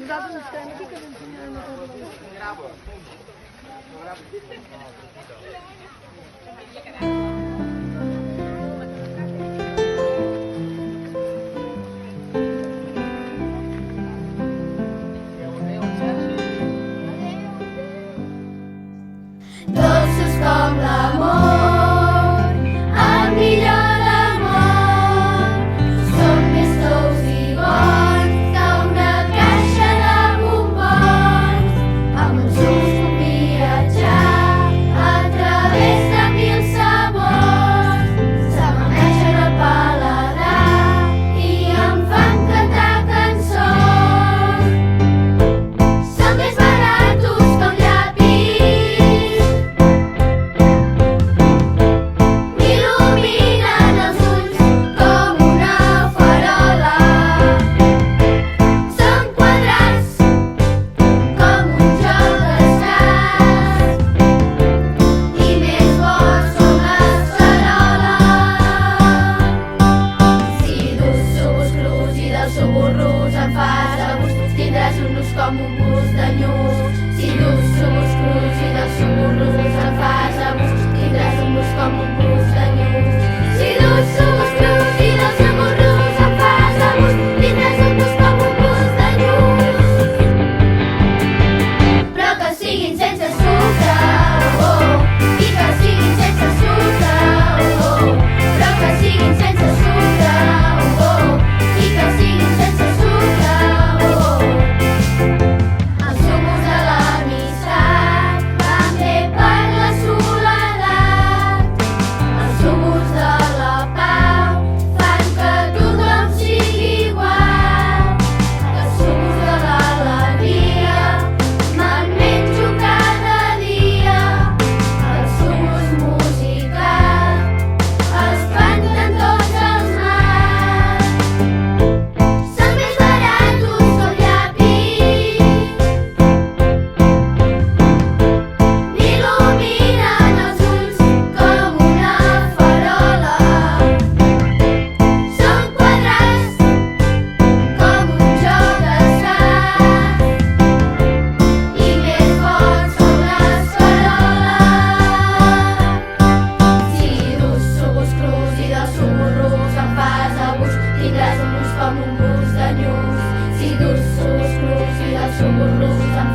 Nosaltres estem aquí que ens ensenyaran a tot. Dolços com l'amor, el millor amor. Som més tous i bons que una caixa de bombons. Amb els ulls puc viatjar a través de mil sabors. Se m'enganxen al paladar i em fan cantar cançons. Som més baratos que un llapis, m'il·luminen els ulls com una farola. Som quadrats com un joc d'escacs i més bons som les faroles. Si dus sucos crus i dels suborrus em fas abús, tindràs un nus com un bus de nyus. Si dus sucos crus i dels suborrus em fas abús, tindràs un nus com un bus de nyus. Si dus sucos crus i dels suborrus em fas abús, tindràs un nus com un bus de nyus. Però que siguin sense sucre, oh, i que siguin sense sucre, oh, però que siguin sense sucre, oh, i que siguin sense sucre, oh. Els zumos de l'amistat van bé per la soledat. Els zumos de la pau fan que tothom sigui igual. Els zumos de l'alegria me'n menjo cada dia. Els zumos musicals espanten tots els mals. Som més baratos que un llapis, m'il·luminen els ulls com una farola. Som quadrats com un joc d'escacs i més bons som les faroles. Si dus sucos crus i dels suborrus em fas abús, tindràs un nus com un bus de nyus. Si dus sucos crus i dels suborrus em